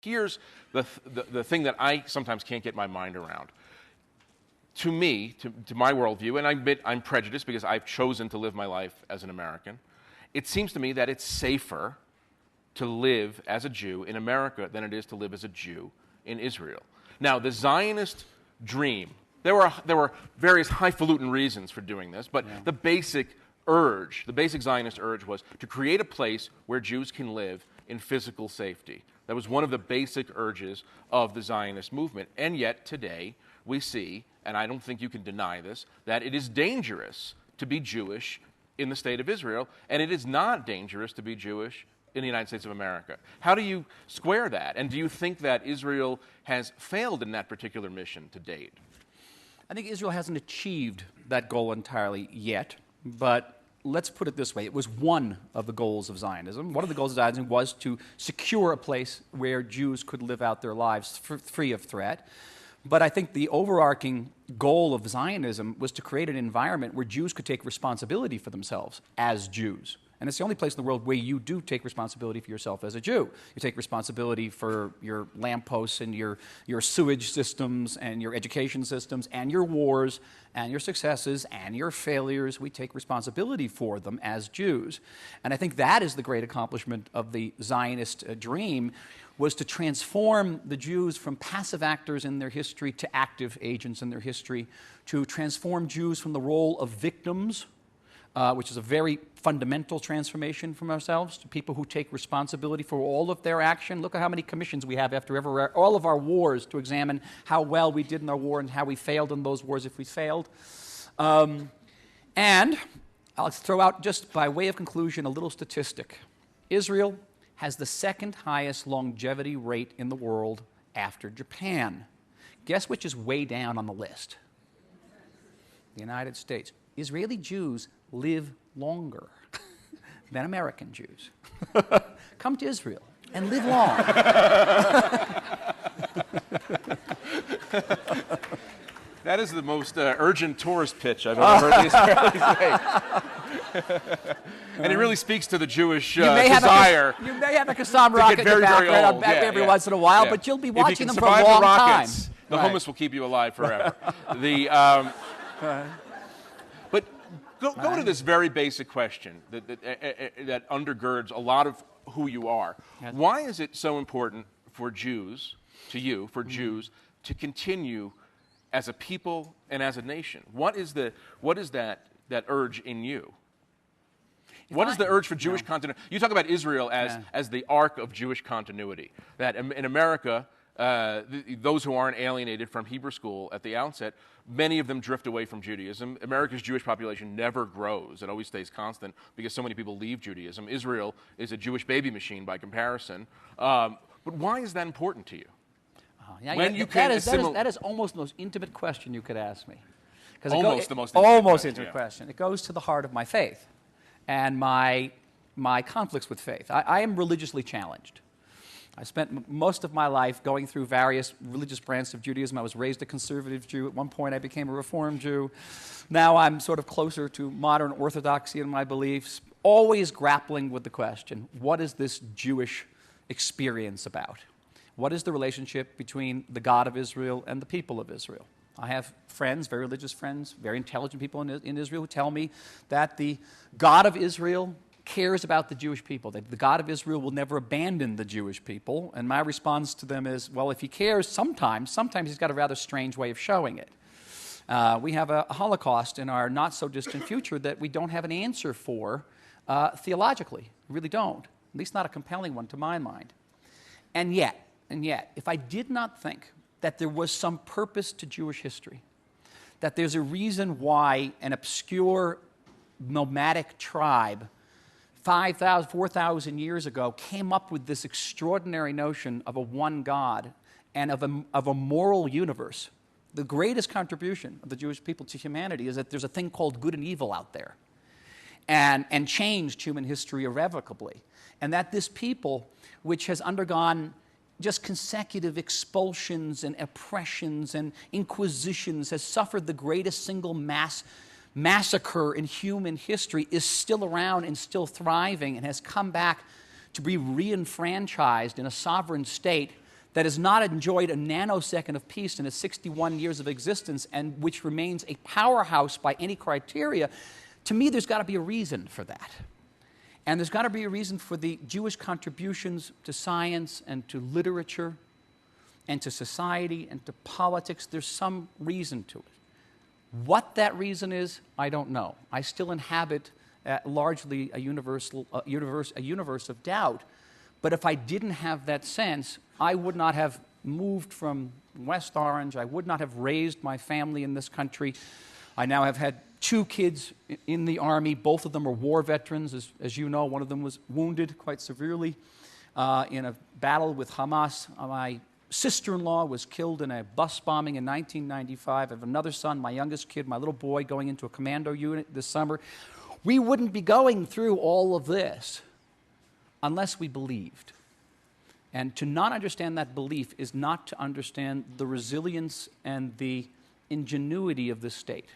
here's the thing that I sometimes can't get my mind around. To me, to my worldview, and I admit I'm prejudiced because I've chosen to live my life as an American, it seems to me that it's safer to live as a Jew in America than it is to live as a Jew in Israel. Now, the Zionist dream, there were various highfalutin reasons for doing this, but the basic Zionist urge was to create a place where Jews can live in physical safety. That was one of the basic urges of the Zionist movement. And yet today we see, and I don't think you can deny this, that it is dangerous to be Jewish in the state of Israel, and it is not dangerous to be Jewish in the United States of America. How do you square that? And do you think that Israel has failed in that particular mission to date? I think Israel hasn't achieved that goal entirely yet, but let's put it this way. It was one of the goals of Zionism. One of the goals of Zionism was to secure a place where Jews could live out their lives free of threat. But I think the overarching goal of Zionism was to create an environment where Jews could take responsibility for themselves as Jews. And it's the only place in the world where you do take responsibility for yourself as a Jew. You take responsibility for your lampposts and your sewage systems and your education systems and your wars and your successes and your failures. We take responsibility for them as Jews. And I think that is the great accomplishment of the Zionist dream, was to transform the Jews from passive actors in their history to active agents in their history, to transform Jews from the role of victims, which is a very fundamental transformation from ourselves, to people who take responsibility for all of their action. Look at how many commissions we have after all of our wars to examine how well we did in our war and how we failed in those wars if we failed. And I'll throw out, just by way of conclusion, a little statistic. Israel has the second highest longevity rate in the world after Japan. Guess which is way down on the list? The United States. Israeli Jews live longer than American Jews. Come to Israel and live long. That is the most urgent tourist pitch I've ever heard these Israelis make. And it really speaks to the Jewish desire. You may have a Qassam rocket in the background every once in a while, but you'll be watching them for a long time. The hummus will keep you alive forever. But go to this very basic question that undergirds a lot of who you are. Yes. Why is it so important for Jews, Jews, to continue as a people and as a nation? What is that urge in you? What is the urge for Jewish continuity? You talk about Israel as the arc of Jewish continuity. That in America, those who aren't alienated from Hebrew school at the outset, many of them drift away from Judaism. America's Jewish population never grows. It always stays constant because so many people leave Judaism. Israel is a Jewish baby machine by comparison. But why is that important to you? That is almost the most intimate question you could ask me. Almost the most intimate question. It goes to the heart of my faith and my conflicts with faith. I am religiously challenged. I spent most of my life going through various religious branches of Judaism. I was raised a conservative Jew. At one point, I became a Reform Jew. Now I'm sort of closer to modern orthodoxy in my beliefs, always grappling with the question, what is this Jewish experience about? What is the relationship between the God of Israel and the people of Israel? I have friends, very religious friends, very intelligent people in Israel who tell me that the God of Israel cares about the Jewish people, that the God of Israel will never abandon the Jewish people. And my response to them is, well, if he cares sometimes he's got a rather strange way of showing it. We have a Holocaust in our not-so-distant future that we don't have an answer for theologically. We really don't, at least not a compelling one to my mind. And yet, if I did not think that there was some purpose to Jewish history, that there's a reason why an obscure nomadic tribe 5,000, 4,000 years ago came up with this extraordinary notion of a one God and of a moral universe. The greatest contribution of the Jewish people to humanity is that there's a thing called good and evil out there and changed human history irrevocably. And that this people, which has undergone just consecutive expulsions and oppressions and inquisitions, has suffered the greatest single massacre in human history, is still around and still thriving and has come back to be re-enfranchised in a sovereign state that has not enjoyed a nanosecond of peace in its 61 years of existence and which remains a powerhouse by any criteria, to me there's got to be a reason for that. And there's got to be a reason for the Jewish contributions to science and to literature and to society and to politics. There's some reason to it. What that reason is, I don't know. I still inhabit largely a universe of doubt. But if I didn't have that sense, I would not have moved from West Orange. I would not have raised my family in this country. I now have had 2 kids in the Army. Both of them are war veterans. As you know, one of them was wounded quite severely in a battle with Hamas. My sister-in-law was killed in a bus bombing in 1995. I have another son, my youngest kid, my little boy, going into a commando unit this summer. We wouldn't be going through all of this unless we believed. And to not understand that belief is not to understand the resilience and the ingenuity of this state.